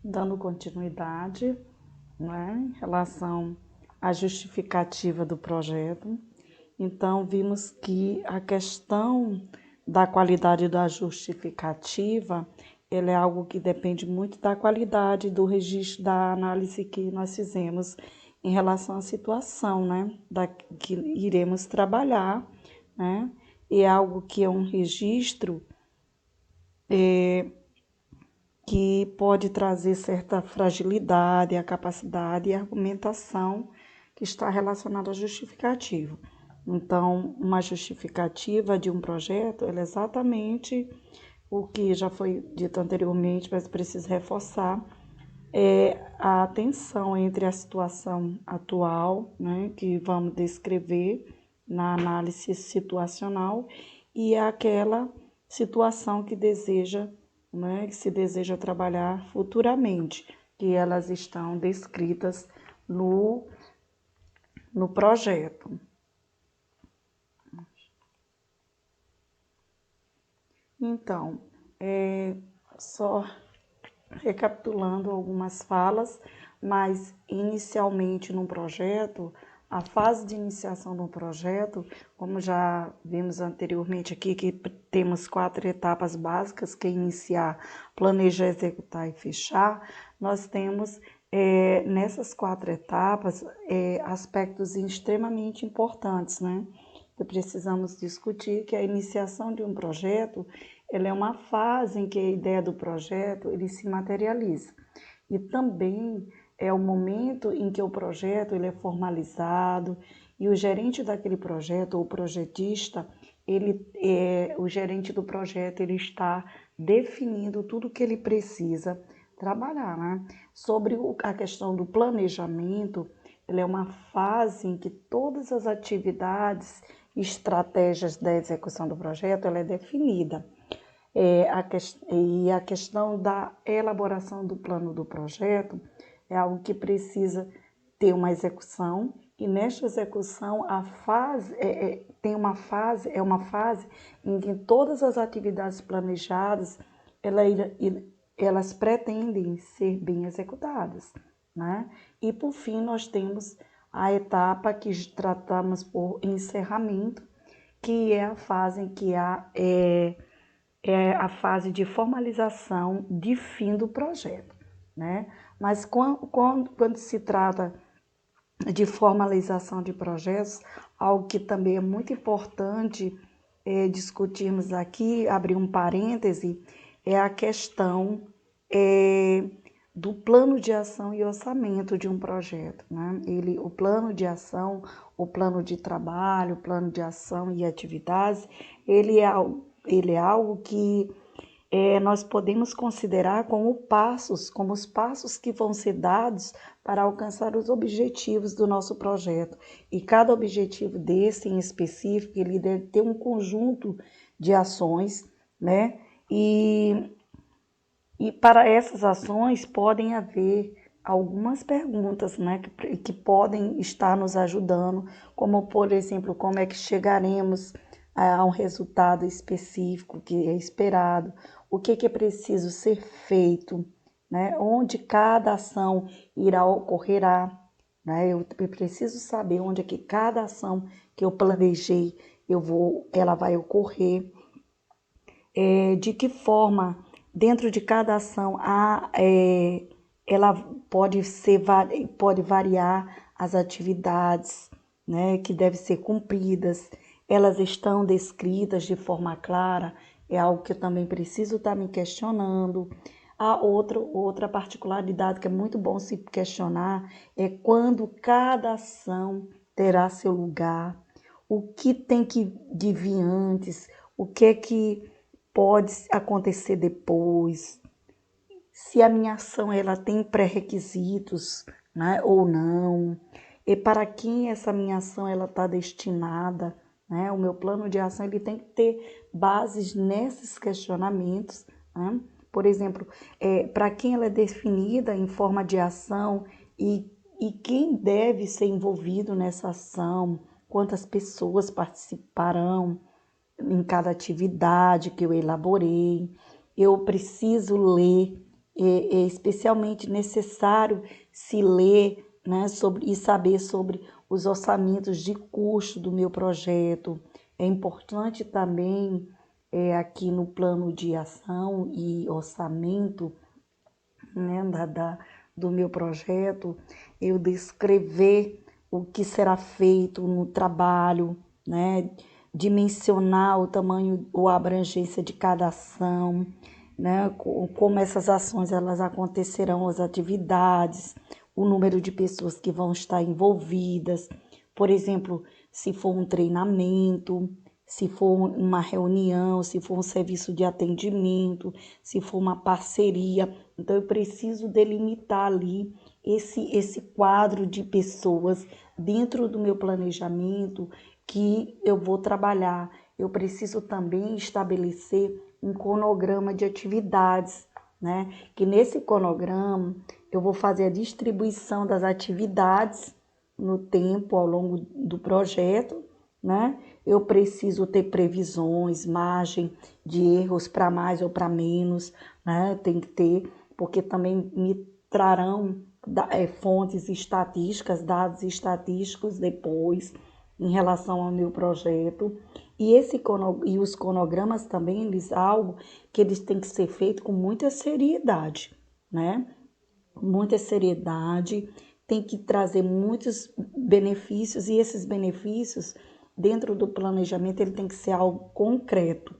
dando continuidade, né, em relação à justificativa do projeto. Então, vimos que a questão da qualidade da justificativa, ela é algo que depende muito da qualidade do registro da análise que nós fizemos em relação à situação, né, que iremos trabalhar, né, e é algo que é um registro que pode trazer certa fragilidade, a capacidade e a argumentação que está relacionada à justificativa. Então, uma justificativa de um projeto, ela é exatamente o que já foi dito anteriormente, mas preciso reforçar, é a tensão entre a situação atual, né, que vamos descrever na análise situacional, e aquela situação que que se deseja trabalhar futuramente, que elas estão descritas no projeto. Então, só recapitulando algumas falas, mas inicialmente no projeto, a fase de iniciação do projeto, como já vimos anteriormente aqui, que temos 4 etapas básicas, que é iniciar, planejar, executar e fechar, nós temos nessas 4 etapas aspectos extremamente importantes, né? Que precisamos discutir, que a iniciação de um projeto, ela é uma fase em que a ideia do projeto ele se materializa. E também é o momento em que o projeto ele é formalizado e o gerente daquele projeto, ou o projetista, o gerente do projeto, ele está definindo tudo o que ele precisa trabalhar, né? Sobre a questão do planejamento, ele é uma fase em que todas as atividades e estratégias da execução do projeto ela é definida. E a questão da elaboração do plano do projeto é algo que precisa ter uma execução, e nesta execução a fase é uma fase em que todas as atividades planejadas elas pretendem ser bem executadas, né? E por fim nós temos a etapa que tratamos por encerramento, que é a fase em que é a fase de formalização de fim do projeto, né? Mas quando se trata de formalização de projetos, algo que também é muito importante discutirmos aqui, abrir um parêntese, é a questão do plano de ação e orçamento de um projeto, né? O plano de ação, o plano de trabalho, o plano de ação e atividades, ele é algo que nós podemos considerar como os passos que vão ser dados para alcançar os objetivos do nosso projeto. E cada objetivo desse em específico, ele deve ter um conjunto de ações, né? E para essas ações podem haver algumas perguntas, né, que podem estar nos ajudando, como, por exemplo, como é que chegaremos a um resultado específico que é esperado, o que é preciso ser feito, né, onde cada ação irá ocorrerá, né, eu preciso saber onde é que cada ação que eu planejei, ela vai ocorrer, de que forma, dentro de cada ação, ela pode variar as atividades, né, que devem ser cumpridas, elas estão descritas de forma clara, é algo que eu também preciso estar me questionando. A outra particularidade que é muito bom se questionar é quando cada ação terá seu lugar, o que tem que vir antes, o que é que pode acontecer depois, se a minha ação ela tem pré-requisitos, né, ou não, e para quem essa minha ação ela está destinada, né? O meu plano de ação ele tem que ter bases nesses questionamentos, né? Por exemplo, para quem ela é definida em forma de ação e quem deve ser envolvido nessa ação, quantas pessoas participarão em cada atividade que eu elaborei. Eu preciso ler é especialmente necessário se ler, né, e saber sobre os orçamentos de custo do meu projeto. É importante também, aqui no plano de ação e orçamento, né, do meu projeto, eu descrever o que será feito no trabalho, né, dimensionar o tamanho ou a abrangência de cada ação, né, como essas ações elas acontecerão, as atividades, o número de pessoas que vão estar envolvidas, por exemplo, se for um treinamento, se for uma reunião, se for um serviço de atendimento, se for uma parceria. Então, eu preciso delimitar ali esse quadro de pessoas dentro do meu planejamento que eu vou trabalhar. Eu preciso também estabelecer um cronograma de atividades, né? Que nesse cronograma eu vou fazer a distribuição das atividades no tempo ao longo do projeto, né? Eu preciso ter previsões, margem de erros para mais ou para menos, né? Tem que ter, porque também me trarão fontes estatísticas, dados estatísticos depois em relação ao meu projeto. E os cronogramas também, eles algo que eles têm que ser feitos com muita seriedade, né? Muita seriedade, tem que trazer muitos benefícios, e esses benefícios, dentro do planejamento, ele tem que ser algo concreto,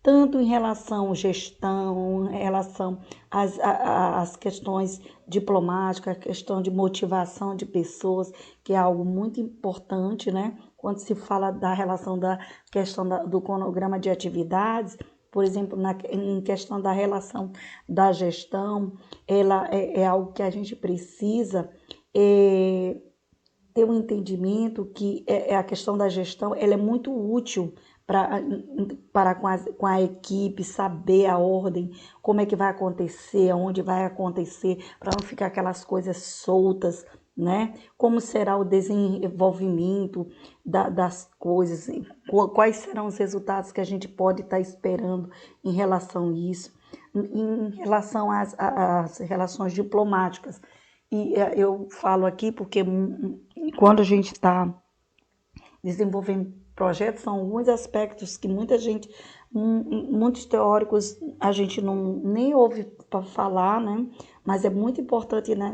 tanto em relação à gestão, em relação às questões diplomáticas, a questão de motivação de pessoas, que é algo muito importante, né? Quando se fala da relação da questão do cronograma de atividades, por exemplo, em questão da relação da gestão, ela é algo que a gente precisa ter um entendimento que a questão da gestão ela é muito útil para com a equipe saber a ordem, como é que vai acontecer, aonde vai acontecer, para não ficar aquelas coisas soltas, né? Como será o desenvolvimento das coisas, quais serão os resultados que a gente pode estar esperando em relação a isso, em relação às relações diplomáticas. E eu falo aqui porque quando a gente está desenvolvendo projetos, são alguns aspectos que muitos teóricos, a gente nem ouve para falar, né? Mas é muito importante, né,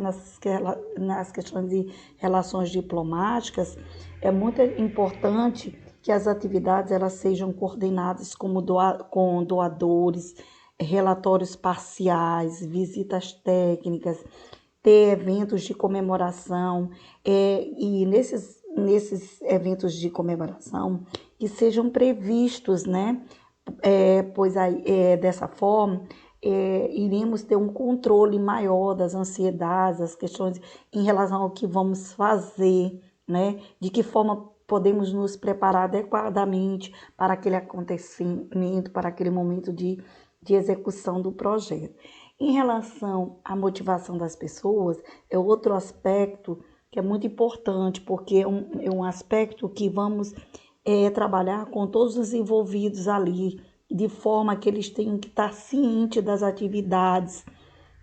nas questões de relações diplomáticas, é muito importante que as atividades elas sejam coordenadas com doadores, relatórios parciais, visitas técnicas, ter eventos de comemoração, e nesses eventos de comemoração que sejam previstos, né? Pois aí, dessa forma iremos ter um controle maior das ansiedades, das questões em relação ao que vamos fazer, né? De que forma podemos nos preparar adequadamente para aquele acontecimento, para aquele momento de execução do projeto. Em relação à motivação das pessoas, é outro aspecto que é muito importante, porque é um aspecto que vamos trabalhar com todos os envolvidos ali, de forma que eles tenham que estar cientes das atividades,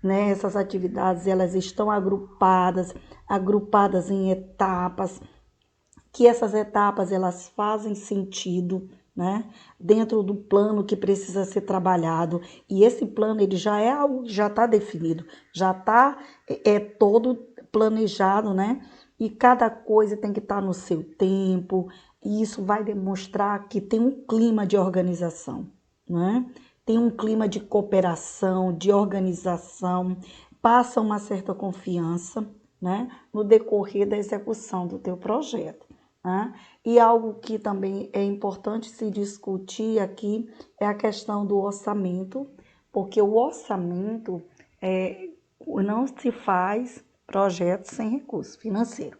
né? Essas atividades elas estão agrupadas em etapas, que essas etapas elas fazem sentido, né? Dentro do plano que precisa ser trabalhado, e esse plano ele já é algo que já está definido, já está todo planejado, né? E cada coisa tem que estar no seu tempo, e isso vai demonstrar que tem um clima de organização, né? Tem um clima de cooperação, de organização, passa uma certa confiança, né? No decorrer da execução do teu projeto. Né? E algo que também é importante se discutir aqui é a questão do orçamento, porque o orçamento não se faz projeto sem recurso financeiro,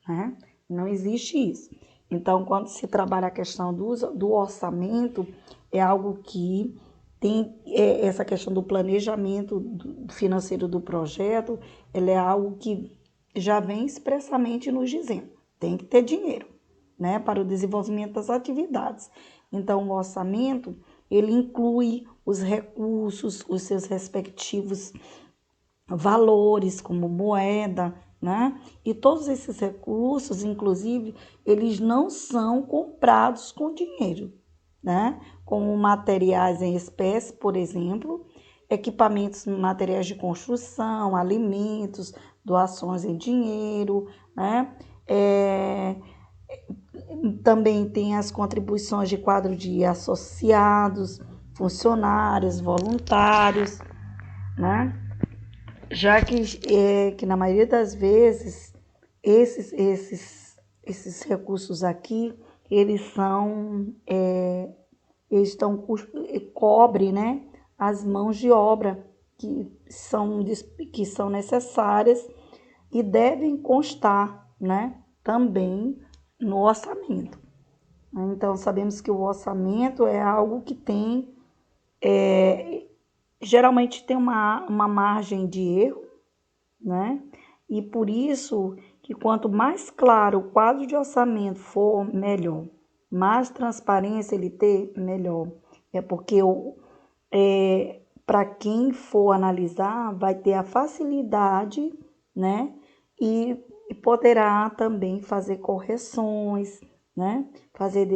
né? Não existe isso. Então, quando se trabalha a questão do orçamento, é algo que tem essa questão do planejamento financeiro do projeto, ele é algo que já vem expressamente nos dizendo. Tem que ter dinheiro, né, para o desenvolvimento das atividades. Então, o orçamento, ele inclui os recursos, os seus respectivos valores como moeda, né? E todos esses recursos, inclusive, eles não são comprados com dinheiro, né? Como materiais em espécie, por exemplo, equipamentos, materiais de construção, alimentos, doações em dinheiro, né? Também tem as contribuições de quadro de associados, funcionários, voluntários, né? Já que na maioria das vezes esses recursos aqui, eles cobrem, né, as mãos de obra que são necessárias e devem constar, né, também no orçamento. Então, sabemos que o orçamento é algo que geralmente tem uma margem de erro, né? E por isso que quanto mais claro o quadro de orçamento for, melhor. Mais transparência ele ter, melhor. É porque para quem for analisar, vai ter a facilidade, né? E poderá também fazer correções, né? Fazer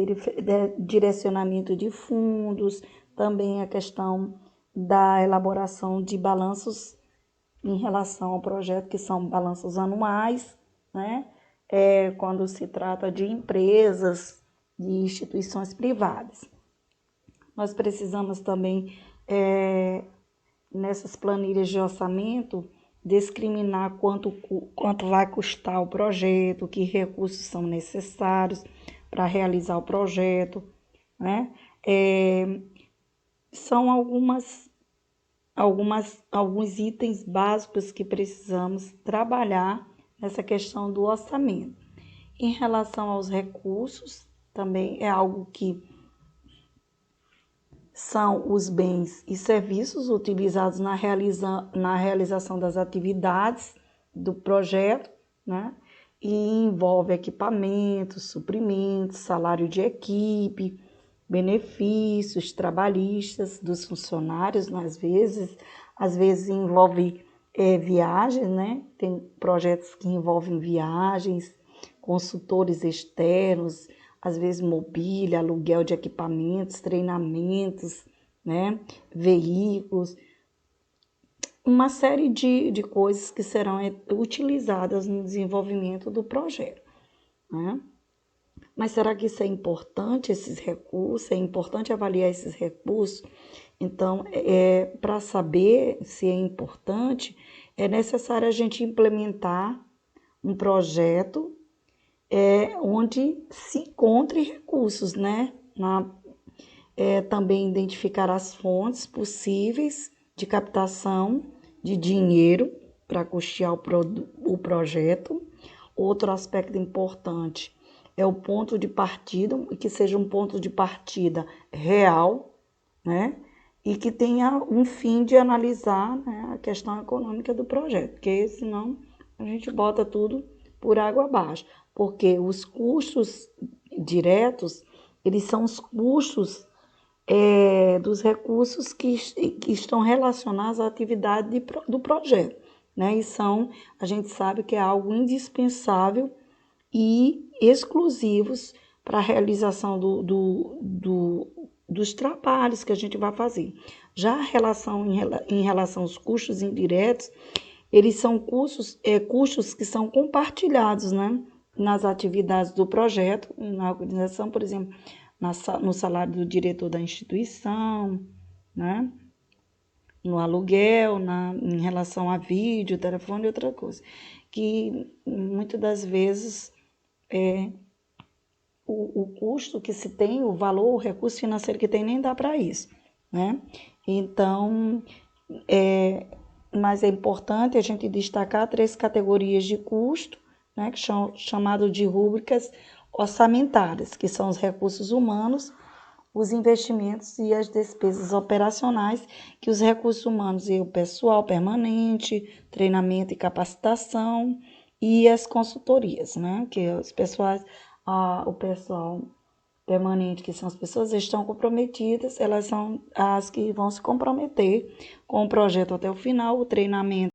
direcionamento de fundos, também a questão da elaboração de balanços em relação ao projeto, que são balanços anuais, né? Quando se trata de empresas, de instituições privadas. Nós precisamos também, nessas planilhas de orçamento, discriminar quanto vai custar o projeto, que recursos são necessários para realizar o projeto, né? São alguns itens básicos que precisamos trabalhar nessa questão do orçamento. Em relação aos recursos, também é algo que são os bens e serviços utilizados na realização das atividades do projeto, né? E envolve equipamentos, suprimentos, salário de equipe, benefícios trabalhistas dos funcionários, né? Às vezes envolve viagens, né? Tem projetos que envolvem viagens, consultores externos, às vezes mobília, aluguel de equipamentos, treinamentos, né? Veículos, uma série de coisas que serão utilizadas no desenvolvimento do projeto, né? Mas será que isso é importante, esses recursos? É importante avaliar esses recursos? Então, para saber se é importante, é necessário a gente implementar um projeto onde se encontre recursos, né? Também identificar as fontes possíveis de captação de dinheiro para custear o projeto. Outro aspecto importante é o ponto de partida, e que seja um ponto de partida real, né? E que tenha um fim de analisar, né, a questão econômica do projeto, porque senão a gente bota tudo por água abaixo, porque os custos diretos, eles são os custos dos recursos que estão relacionados à atividade do projeto, né? E a gente sabe que é algo indispensável e exclusivos para a realização dos trabalhos que a gente vai fazer. Já em relação aos custos indiretos, eles são custos que são compartilhados, né, nas atividades do projeto, na organização, por exemplo, no salário do diretor da instituição, né, no aluguel, em relação a vídeo, telefone e outra coisa, que muitas das vezes o custo que se tem, o valor, o recurso financeiro que tem, nem dá para isso, né? Então, mas é importante a gente destacar 3 categorias de custo, né, que são chamadas de rúbricas orçamentárias, que são os recursos humanos, os investimentos e as despesas operacionais, que os recursos humanos e o pessoal permanente, treinamento e capacitação, e as consultorias, né, que os pessoais, o pessoal permanente, que são as pessoas que estão comprometidas, elas são as que vão se comprometer com o projeto até o final, o treinamento